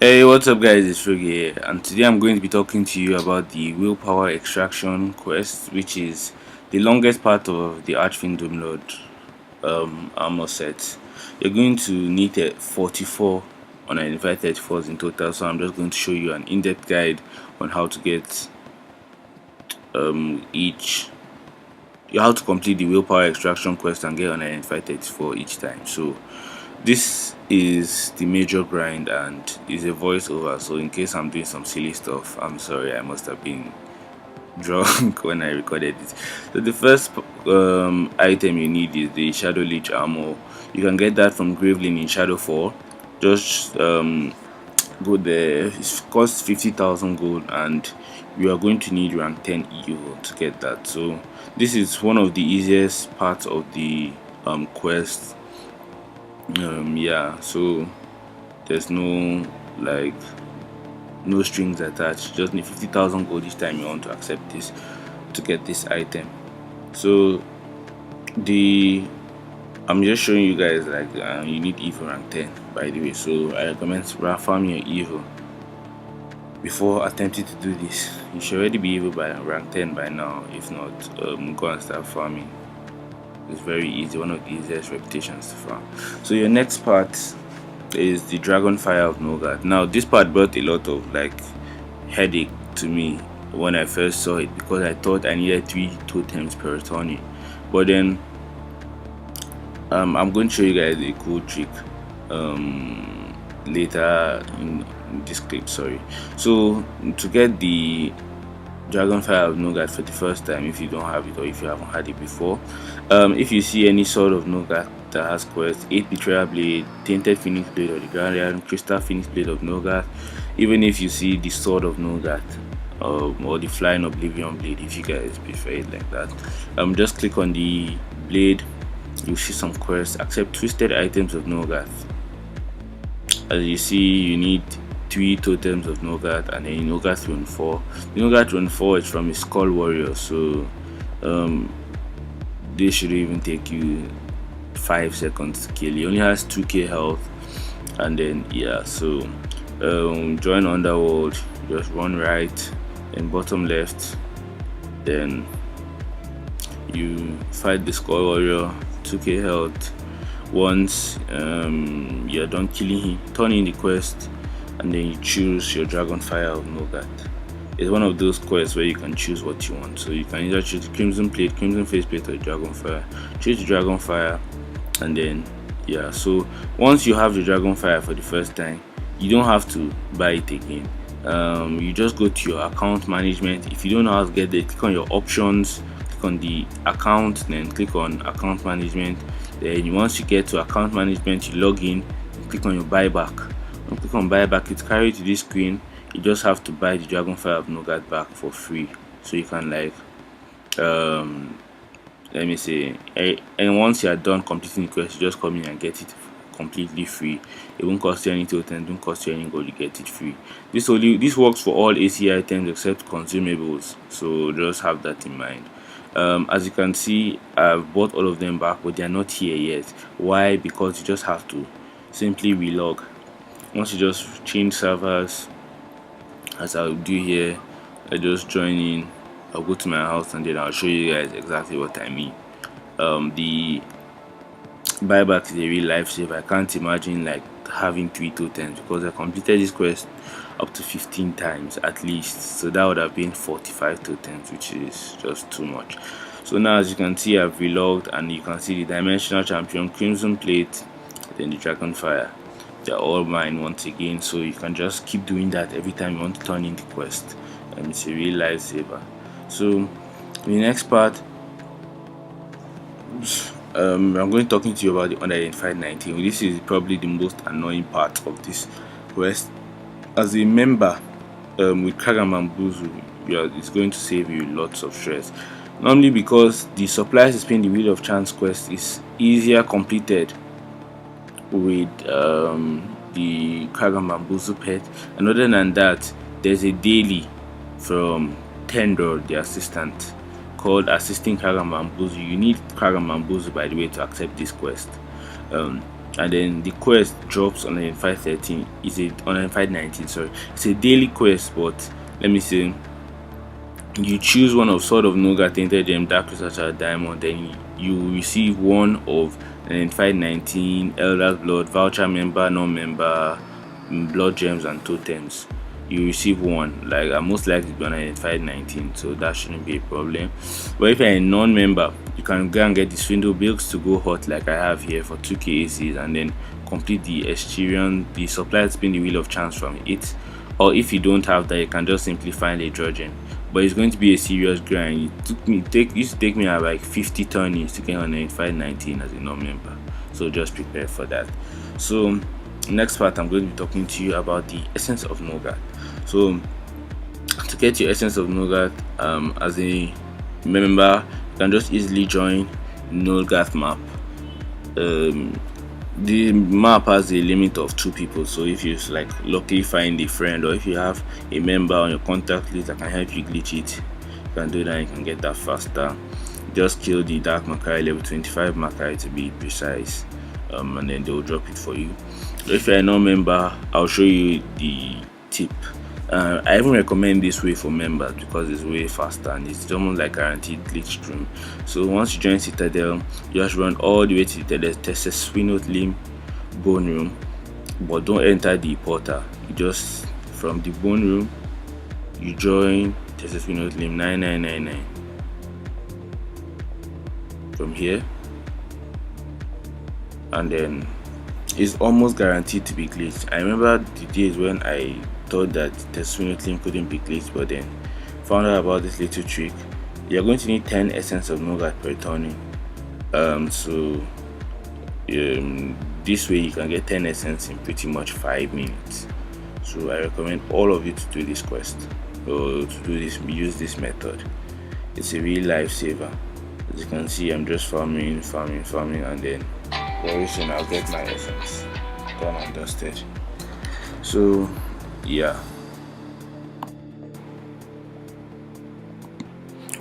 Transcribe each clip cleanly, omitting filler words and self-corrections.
Hey, what's up, guys? It's Rogi here, and today I'm going to be talking to you about the Willpower Extraction quest, which is the longest part of the ArchFiend DoomLord armor set. You're going to need 44 unidentified 34s in total, so I'm just going to show you an in-depth guide on how to get how to complete the Willpower Extraction quest and get unidentified 34 each time. So this is the major grind and is a voiceover, so in case I'm doing some silly stuff, I'm sorry. I must have been drunk when I recorded it. So the first item you need is the Shadow Leech armor. You can get that from Gravelin in Shadow 4. Just go there. It costs 50,000 gold, and you are going to need rank 10 evil to get that. So this is one of the easiest parts of the quest. Yeah, so there's no strings attached. You just need 50,000 gold each time you want to accept this to get this item. So I'm just showing you guys you need evil rank 10, by the way. So I recommend farm your evil before attempting to do this. You should already be evil by rank 10 by now. If not, go and start farming. It's very easy, one of the easiest reputations to farm. So your next part is the Dragonfire of Nogat. Now this part brought a lot of headache to me when I first saw it, because I thought I needed 3 totems per returning. But then I'm going to show you guys a cool trick later in this clip. Sorry. So to get the Dragonfire of Nogat for the first time, if you don't have it or if you haven't had it before, if you see any Sword of Nogat that has quest 8 Betrayal Blade, Tainted Phoenix Blade of the Guardian, Crystal Phoenix Blade of Nogat, even if you see the Sword of Nogat or the Flying Oblivion Blade, if you guys prefer it like that, just click on the blade. You'll see some quests. Accept Twisted Items of Nogat. As you see, you need 3 totems of Nogat and then Nogat Throne 4. The Nogat Throne 4 is from a Skull Warrior, so this should even take you 5 seconds to kill. He only has 2k health, and then yeah, so join Underworld, just run right, then bottom left, then you fight the Skull Warrior, 2k health. Once you're done killing him, turn in the quest, and then you choose your Dragonfire of Nogat. It's one of those quests where you can choose what you want. So you can either choose the Crimson Plate, Crimson Faceplate, or Dragonfire. Choose the Dragonfire, and then yeah. So once you have the Dragonfire for the first time, you don't have to buy it again. You just go to your account management. If you don't know how to get there, click on your options, click on the account, then click on account management. Then once you get to account management, you log in, click on your buyback. When you click on buyback, it's carried to this screen. You just have to buy the Dragonfire of Nogat back for free, so you can let me say, and once you are done completing the quest, you just come in and get it completely free. It won't cost you any token, don't cost you any gold, you get it free. This works for all AC items except consumables, so just have that in mind. As you can see, I've bought all of them back, but they are not here yet. Why? Because you just have to simply relog. Once you just change servers, as I'll do here, I just join in, I'll go to my house, and then I'll show you guys exactly what I mean. The buyback is a real lifesaver. I can't imagine having 3 totems, because I completed this quest up to 15 times at least, so that would have been 45 totems, which is just too much. So now, as you can see, I've relogged, and you can see the Dimensional Champion, Crimson Plate, then the Dragonfire. They're all mine once again, so you can just keep doing that every time you want to turn in the quest, and it's a real lifesaver. So the next part, I'm going to be talking to you about the unidentified 19. This is probably the most annoying part of this quest. As a member with Kragamambuzu, it's going to save you lots of stress. Normally, because the supplies is paying the Wheel of Chance quest is easier completed with the Kragamambuzu pet, and other than that, there's a daily from Tendor, the assistant, called Assisting Kragamambuzu. You need Kragamambuzu, by the way, to accept this quest. and then the quest drops on 513. Is it on 519? Sorry, it's a daily quest, but let me say you choose one of Sword of Noga, Tainted Gem, Dark Researcher, Diamond, then you receive one of 519 Elder's Blood, Voucher Member, Non-Member, Blood Gems, and Totems. You receive one, like most likely be on 519, so that shouldn't be a problem. But if you're a non-member, you can go and get the Swindle Builds to go hot, like I have here, for 2k ACs, and then complete the Esterion, the Supply Spin the Wheel of Chance from it. Or if you don't have that, you can just simply find a Drudgen. But it's going to be a serious grind. It used to take me like 50 turns to get on 519 as a non-member. So just prepare for that. So next part, I'm going to be talking to you about the Essence of Nogat. So to get your Essence of Nogat as a member, you can just easily join Nogat map. The map has a limit of 2 people, so if you like luckily find a friend, or if you have a member on your contact list that can help you glitch it, you can do that. You can get that faster. Just kill the Dark Makai, level 25 Makai to be precise, and then they will drop it for you. So if you're a non-member, I'll show you the tip. I even recommend this way for members because it's way faster and it's almost like guaranteed glitch stream. So once you join Citadel, you just run all the way to the Teseswinot Limb Bone Room, but don't enter the portal. You just, from the Bone Room, you join Teseswinot Limb 9999 from here, and then it's almost guaranteed to be glitched. I remember the days when I thought that the Swing Limb couldn't be glitched, but then found out about this little trick. You're going to need 10 Essence of Nogat per turning. This way you can get 10 Essence in pretty much 5 minutes. So I recommend all of you to do this quest, or to do this, use this method. It's a real lifesaver. As you can see, I'm just farming, and then very soon I'll get my Essence done and dusted. So yeah,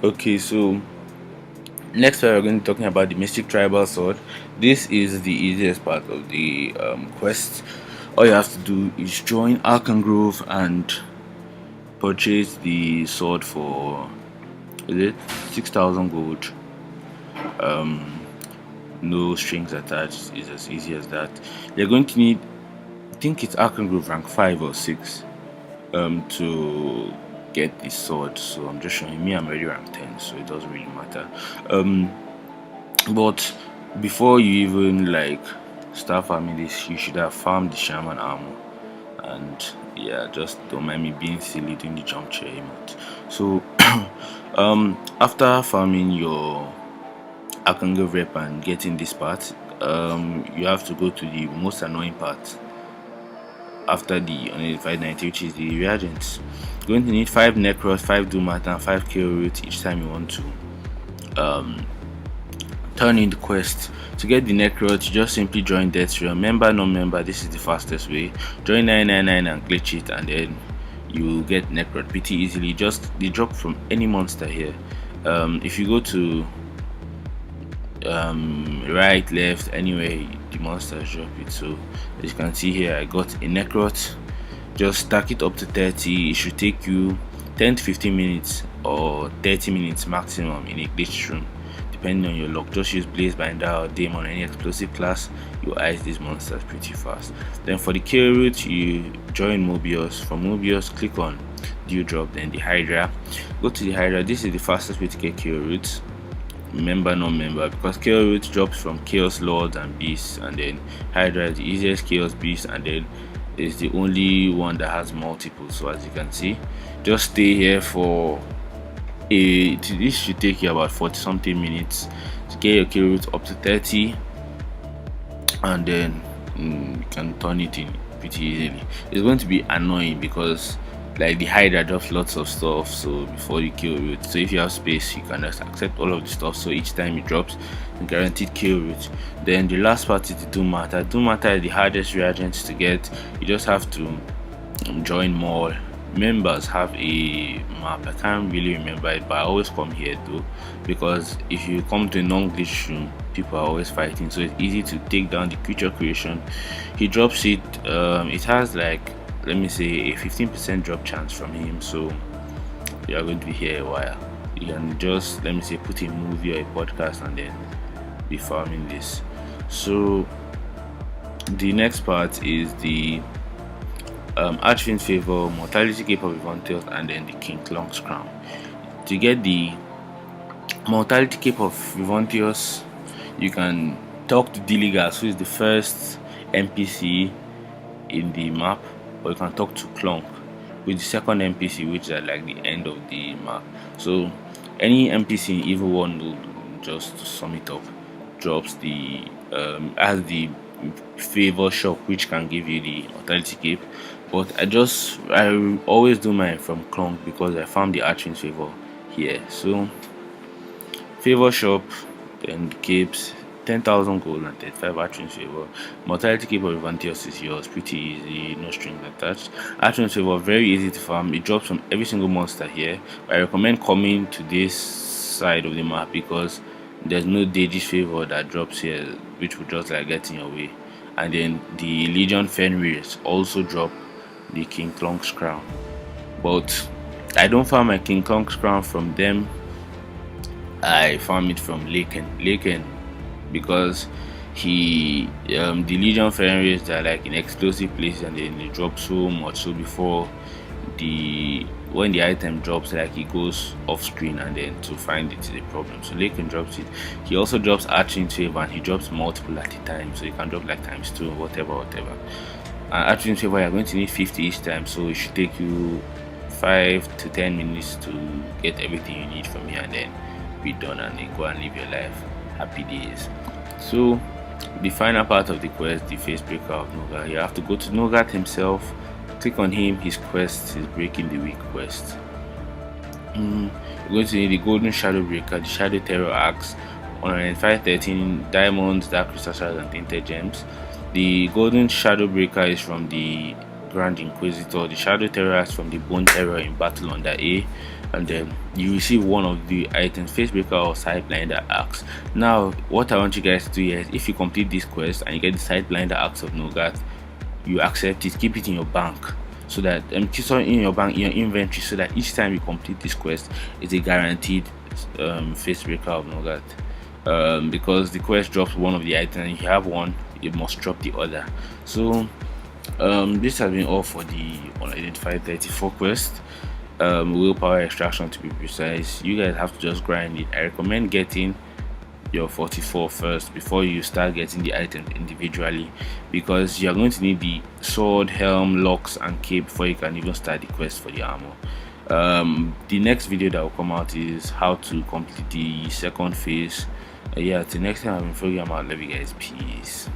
okay, so next we're going to be talking about the Mystic Tribal Sword. This is the easiest part of the quest. All you have to do is join Arkengrove and purchase the sword for, is it 6,000 gold? No strings attached. It's as easy as that. You're going to need, I think it's Arkengrove rank 5 or 6 to get this sword. So I'm just showing me, I'm already rank 10, so it doesn't really matter. But before you even like start farming this, you should have farmed the Shaman armor. And yeah, just don't mind me being silly doing the jump chair emote. So after farming your Arkengrove rep and getting this part, you have to go to the most annoying part after the unidentified 90, which is the reagents. You're going to need 5 Necros, 5 Doomat, and 5 Kill Roots each time you want to turn in the quest. To get the Necros, you just simply join Death Realm. Member, non-member, this is the fastest way. Join 999 and glitch it, and then you will get Necrot pretty easily. Just they drop from any monster here. If you go to right, left, anywhere the monsters drop it. So as you can see here, I got a Necrot. Just stack it up to 30. It should take you 10 to 15 minutes or 30 minutes maximum in a glitch room, depending on your luck. Just use Blazebinder or Demon or any explosive class, you ice these monsters pretty fast. Then for the kill route, you join Mobius. From Mobius, click on Dewdrop, then the Hydra. Go to the Hydra. This is the fastest way to get kill routes, member, non-member, because kill route drops from Chaos Lords and Beasts, and then Hydra is the easiest Chaos Beast, and then is the only one that has multiple. So as you can see, just stay here for this should take you about 40 something minutes to get your kill route up to 30, and then you can turn it in pretty easily. It's going to be annoying because like the Hydra drops lots of stuff, so before you kill route, so if you have space you can just accept all of the stuff, so each time it drops a guaranteed kill route. Then the last part is the Doomata. Doomata is the hardest reagents to get. You just have to join Maul, members have a map. I can't really remember it, but I always come here though, because if you come to a non-glitch room, people are always fighting, so it's easy to take down the creature creation. He drops it. It has like, let me say, a 15% drop chance from him, so you are going to be here a while. You can just, let me say, put a movie or a podcast and then be farming this. So the next part is the ArchFiend Favor, Mortality Cape of Evontios, and then the King Klonk's Crown. To get the Mortality Cape of Evontios, you can talk to Diligas, who is the first NPC in the map, or you can talk to Clonk, with the second NPC, which is at like the end of the map. So any NPC in Evil 1 will, just to sum it up, drops the has the favor shop, which can give you the Mortality Cape. But I always do mine from Clonk because I found the ArchFiend Favor here. So favor shop, then the capes, 10,000 gold and 35 ArchFiend Favor. Mortality Cape of Evontios is yours, pretty easy, no strings attached. ArchFiend Favor, very easy to farm. It drops from every single monster here. I recommend coming to this side of the map because there's no Deji's Favor that drops here, which will just like get in your way. And then the Legion Fenris also drop the King Klonk's Crown, but I don't farm my King Klonk's Crown from them. I farm it from Laken because he the Legion Fenris are like in explosive places and then they drop so much, so before when the item drops, like it goes off screen and then to find it is a problem. So Laken drops it. He also drops ArchFiend Favor and he drops multiple at a time, so you can drop like ×2, whatever. And ArchFiend Favor, you're going to need 50 each time, so it should take you 5 to 10 minutes to get everything you need from here and then be done and then go and live your life. Happy days. So the final part of the quest, the Facebreaker of Nogat, you have to go to Nogat himself, click on him, his quest, his Breaking the Week quest. You're going to need the Golden Shadow Breaker, the Shadow Terror Axe, 195 diamonds, dark crystal shards, and tinted gems. The Golden Shadow Breaker is from the Grand Inquisitor, the Shadow Terror Axe from the Bone Terror in battle under A, and then you receive one of the items, Facebreaker or Sideblinder Axe. Now what I want you guys to do here is, if you complete this quest and you get the Sideblinder Axe of Nogat, you accept it, keep it in your bank, so that keep it in your bank, in your inventory, so that each time you complete this quest, it's a guaranteed Facebreaker of Nogat. Because the quest drops one of the items, if you have one, you must drop the other. So this has been all for the unidentified 34 quest, willpower extraction to be precise. You guys have to just grind it. I recommend getting your 44 first before you start getting the items individually, because you're going to need the sword, helm, locks and cape before you can even start the quest for the armor. The next video that will come out is how to complete the second phase. Yeah, till next time, I'm Froggy. I'm out. Love you guys. Peace.